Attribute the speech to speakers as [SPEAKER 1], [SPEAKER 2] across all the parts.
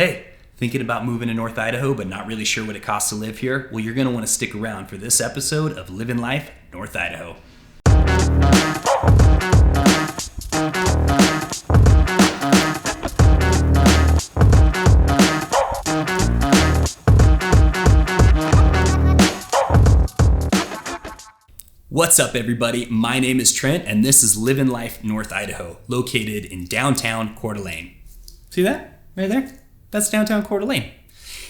[SPEAKER 1] Hey, thinking about moving to North Idaho but not really sure what it costs to live here? Well, you're going to want to stick around for this episode of Living Life North Idaho. What's up, everybody? My name is Trent, and this is Living Life North Idaho, located in downtown Coeur d'Alene. See that right there? That's downtown Coeur d'Alene.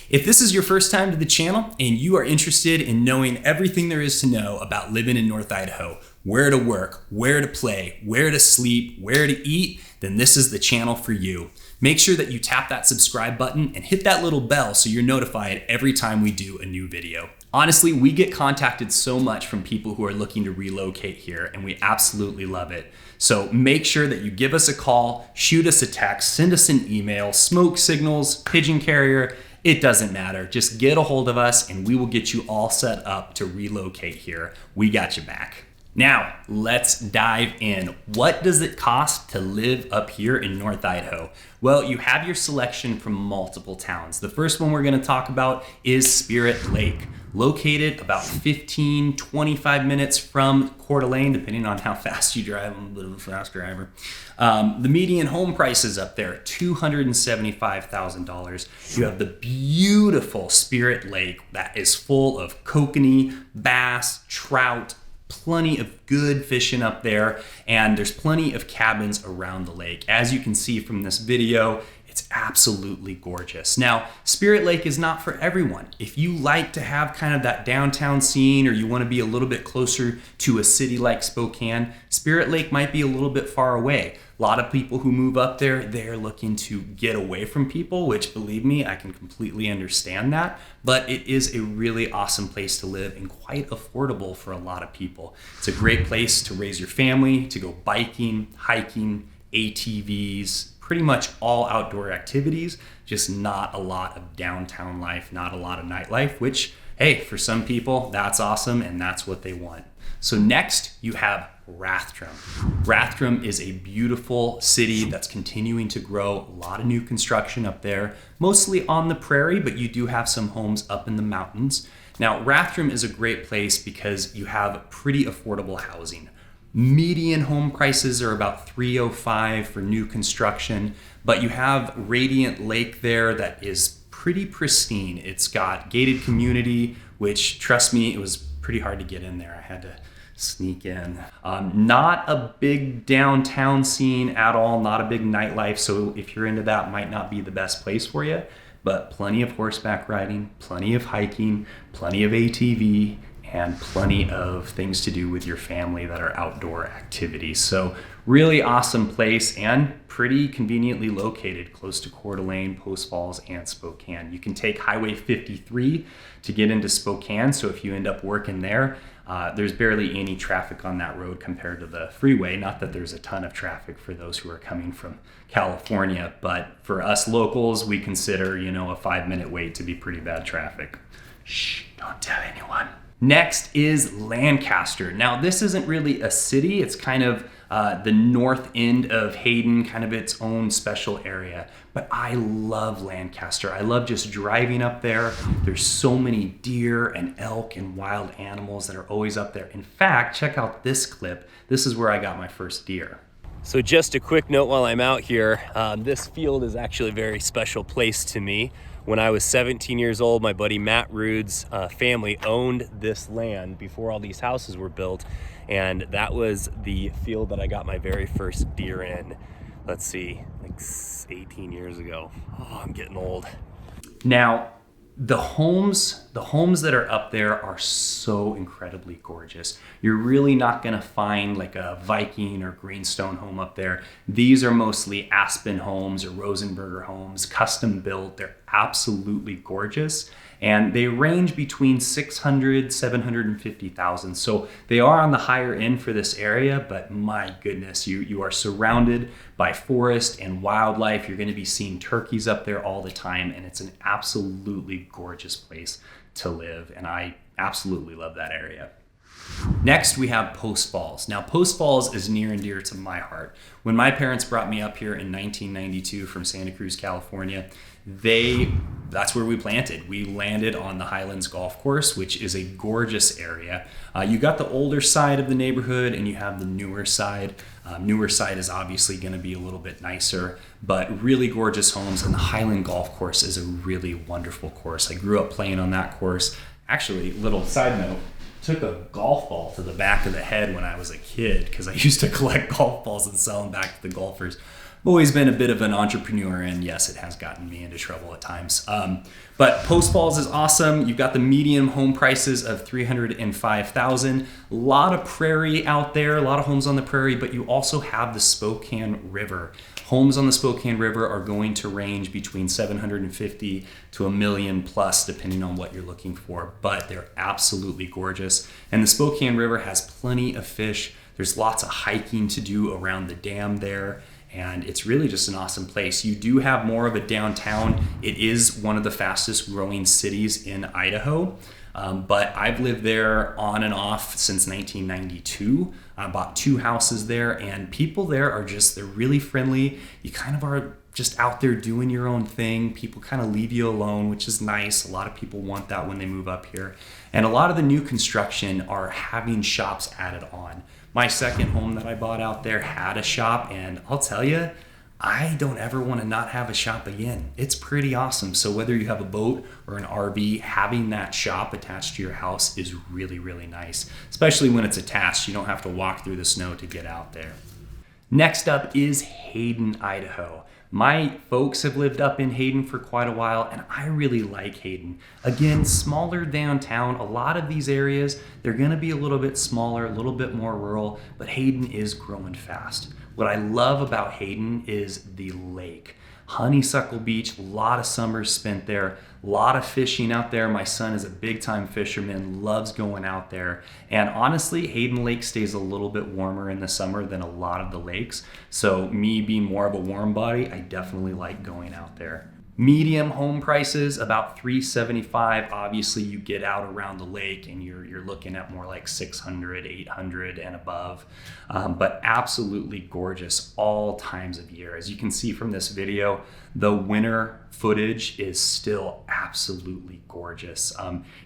[SPEAKER 1] If this is your first time to the channel and you are interested in knowing everything there is to know about living in North Idaho, where to work, where to play, where to sleep, where to eat, then this is the channel for you. Make sure that you tap that subscribe button and hit that little bell so you're notified every time we do a new video. Honestly, we get contacted so much from people who are looking to relocate here, and we absolutely love it. So make sure that you give us a call, shoot us a text, send us an email, smoke signals, pigeon carrier, it doesn't matter. Just get a hold of us and we will get you all set up to relocate here. We got you back. Now, let's dive in. What does it cost to live up here in North Idaho? Well, you have your selection from multiple towns. The first one we're going to talk about is Spirit Lake, located about 25 minutes from Coeur d'Alene, depending on how fast you drive. I'm a bit of a fast driver. The median home prices up there, $275,000. You have the beautiful Spirit Lake that is full of kokanee, bass, trout, plenty of good fishing up there, and there's plenty of cabins around the lake. As you can see from this video, it's absolutely gorgeous. Now, Spirit Lake is not for everyone. If you like to have kind of that downtown scene, or you want to be a little bit closer to a city like Spokane, Spirit Lake might be a little bit far away. A lot of people who move up there, they're looking to get away from people, which, believe me, I can completely understand that. But it is a really awesome place to live and quite affordable for a lot of people. It's a great place to raise your family, to go biking, hiking, ATVs, pretty much all outdoor activities, just not a lot of downtown life, not a lot of nightlife, which, hey, for some people, that's awesome and that's what they want. So next, you have Rathdrum. Rathdrum is a beautiful city that's continuing to grow. A lot of new construction up there, mostly on the prairie, but you do have some homes up in the mountains. Now, Rathdrum is a great place because you have pretty affordable housing. Median home prices are about $305 for new construction, but you have Radiant Lake there that is pretty pristine. It's got gated community, which, trust me, it was pretty hard to get in there. I had to sneak in. Not a big downtown scene at all, not a big nightlife, so if you're into that, might not be the best place for you, but plenty of horseback riding, plenty of hiking, plenty of ATV, and plenty of things to do with your family that are outdoor activities. So really awesome place and pretty conveniently located close to Coeur d'Alene, Post Falls, and Spokane. You can take Highway 53 to get into Spokane, so if you end up working there, there's barely any traffic on that road compared to the freeway. Not that there's a ton of traffic for those who are coming from California, but for us locals, we consider, a 5-minute wait to be pretty bad traffic. Shh, don't tell anyone. Next is Lancaster. Now, this isn't really a city. It's kind of the north end of Hayden, kind of its own special area. But I love Lancaster. I love just driving up there. There's so many deer and elk and wild animals that are always up there. In fact, check out this clip. This is where I got my first deer. So just a quick note while I'm out here, this field is actually a very special place to me. When I was 17 years old, my buddy Matt Rude's family owned this land before all these houses were built, and that was the field that I got my very first deer in. Let's see, like 18 years ago. Oh, I'm getting old. Now, the homes that are up there are so incredibly gorgeous. You're really not gonna find like a Viking or greenstone home up there. These are mostly Aspen homes or Rosenberger homes, custom built. They're absolutely gorgeous. And they range between $600,000, $750,000. So they are on the higher end for this area, but my goodness, you are surrounded by forest and wildlife. You're gonna be seeing turkeys up there all the time, and it's an absolutely gorgeous place to live. And I absolutely love that area. Next, we have Post Falls. Now, Post Falls is near and dear to my heart. When my parents brought me up here in 1992 from Santa Cruz, California, that's where we planted. We landed on the Highlands Golf Course, which is a gorgeous area. You got the older side of the neighborhood and you have the newer side. Newer side is obviously going to be a little bit nicer, but really gorgeous homes. And the Highland Golf Course is a really wonderful course. I grew up playing on that course. Actually, little side note, took a golf ball to the back of the head when I was a kid because I used to collect golf balls and sell them back to the golfers. I've always been a bit of an entrepreneur, and yes, it has gotten me into trouble at times. But Post Falls is awesome. You've got the median home prices of $305,000. A lot of prairie out there, a lot of homes on the prairie, but you also have the Spokane River. Homes on the Spokane River are going to range between $750,000 to $1 million plus, depending on what you're looking for, but they're absolutely gorgeous. And the Spokane River has plenty of fish. There's lots of hiking to do around the dam there. And it's really just an awesome place. You do have more of a downtown. It is one of the fastest growing cities in Idaho. But I've lived there on and off since 1992. I bought 2 houses there, and people there they're really friendly. You kind of are just out there doing your own thing. People kind of leave you alone, which is nice. A lot of people want that when they move up here. And a lot of the new construction are having shops added on. My second home that I bought out there had a shop, and I'll tell you, I don't ever want to not have a shop again. It's pretty awesome. So whether you have a boat or an RV, having that shop attached to your house is really, really nice, especially when it's attached. You don't have to walk through the snow to get out there. Next up is Hayden, Idaho. My folks have lived up in Hayden for quite a while, and I really like Hayden. Again, smaller downtown. A lot of these areas, they're gonna be a little bit smaller, a little bit more rural, but Hayden is growing fast. What I love about Hayden is the lake. Honeysuckle Beach, a lot of summers spent there, a lot of fishing out there. My son is a big time fisherman, loves going out there. And honestly, Hayden Lake stays a little bit warmer in the summer than a lot of the lakes. So me being more of a warm body, I definitely like going out there. Medium home prices, about $375. Obviously, you get out around the lake and you're looking at more like $600, $800 and above. But absolutely gorgeous all times of year. As you can see from this video, the winter footage is still absolutely gorgeous.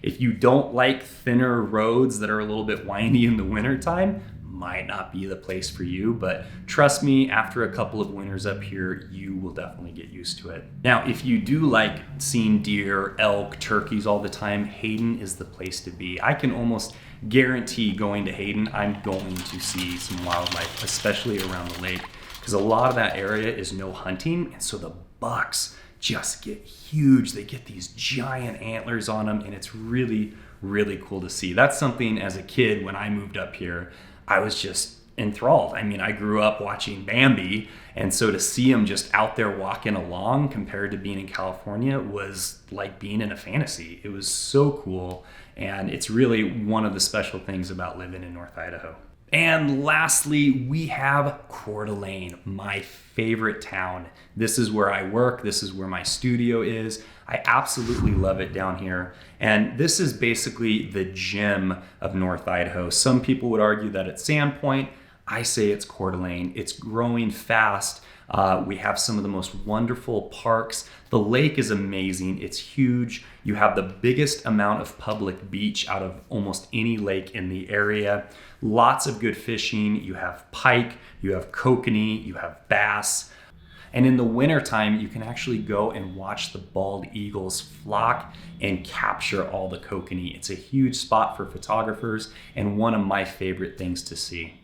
[SPEAKER 1] If you don't like thinner roads that are a little bit windy in the wintertime, might not be the place for you, but trust me, after a couple of winters up here, you will definitely get used to it. Now, if you do like seeing deer, elk, turkeys all the time, Hayden is the place to be. I can almost guarantee going to Hayden, I'm going to see some wildlife, especially around the lake, because a lot of that area is no hunting, and so the bucks just get huge. They get these giant antlers on them, and it's really, really cool to see. That's something as a kid when I moved up here, I was just enthralled. I mean, I grew up watching Bambi, and so to see him just out there walking along compared to being in California was like being in a fantasy. It was so cool, and it's really one of the special things about living in North Idaho. And lastly, we have Coeur d'Alene, my favorite town. This is where I work. This is where my studio is. I absolutely love it down here. And this is basically the gem of North Idaho. Some people would argue that it's Sandpoint. I say it's Coeur d'Alene. It's growing fast. We have some of the most wonderful parks. The lake is amazing. It's huge. You have the biggest amount of public beach out of almost any lake in the area. Lots of good fishing. You have pike, you have kokanee, you have bass. And in the wintertime, you can actually go and watch the bald eagles flock and capture all the kokanee. It's a huge spot for photographers and one of my favorite things to see.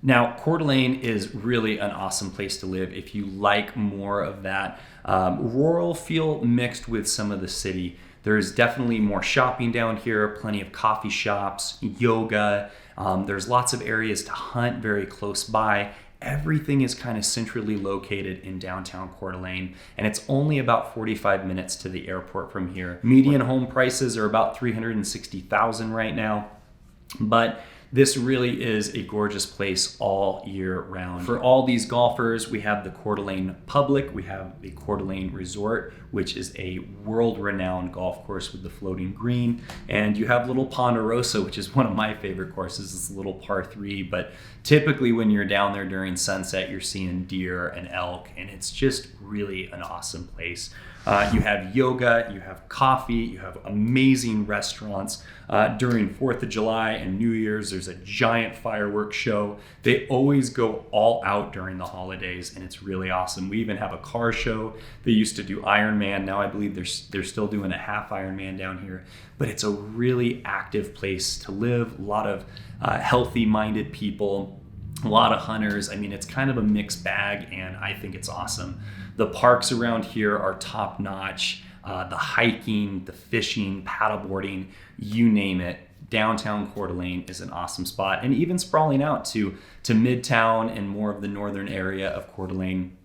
[SPEAKER 1] Now, Coeur d'Alene is really an awesome place to live if you like more of that rural feel mixed with some of the city. There's definitely more shopping down here, plenty of coffee shops, yoga. There's lots of areas to hunt very close by. Everything is kind of centrally located in downtown Coeur d'Alene, and it's only about 45 minutes to the airport from here. Median home prices are about $360,000 right now, but this really is a gorgeous place all year round. For all these golfers, we have the Coeur d'Alene Public, we have the Coeur d'Alene Resort, which is a world-renowned golf course with the floating green, and you have Little Ponderosa, which is one of my favorite courses. It's a little par 3, but typically when you're down there during sunset, you're seeing deer and elk, and it's just really an awesome place. You have yoga, you have coffee, you have amazing restaurants. During 4th of July and New Year's, there's a giant fireworks show. They always go all out during the holidays, and it's really awesome. We even have a car show. They used to do Ironman. Now I believe they're still doing a half Ironman down here. But it's a really active place to live. A lot of healthy-minded people, a lot of hunters. I mean, it's kind of a mixed bag, and I think it's awesome. The parks around here are top-notch. The hiking, the fishing, paddleboarding, you name it. Downtown Coeur d'Alene is an awesome spot. And even sprawling out to Midtown and more of the northern area of Coeur d'Alene,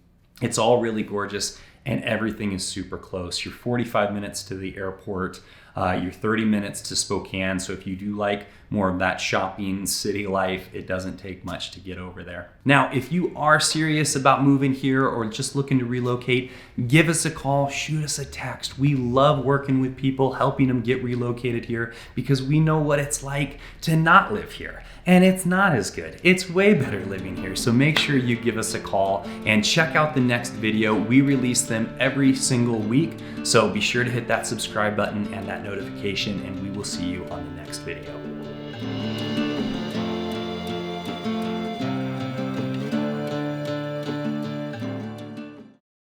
[SPEAKER 1] it's all really gorgeous, and everything is super close. You're 45 minutes to the airport. You're 30 minutes to Spokane. So if you do like more of that shopping city life, it doesn't take much to get over there. Now, if you are serious about moving here or just looking to relocate, give us a call, shoot us a text. We love working with people, helping them get relocated here, because we know what it's like to not live here. And it's not as good. It's way better living here. So make sure you give us a call and check out the next video. We release them every single week. So be sure to hit that subscribe button and that notification, and we will see you on the next video.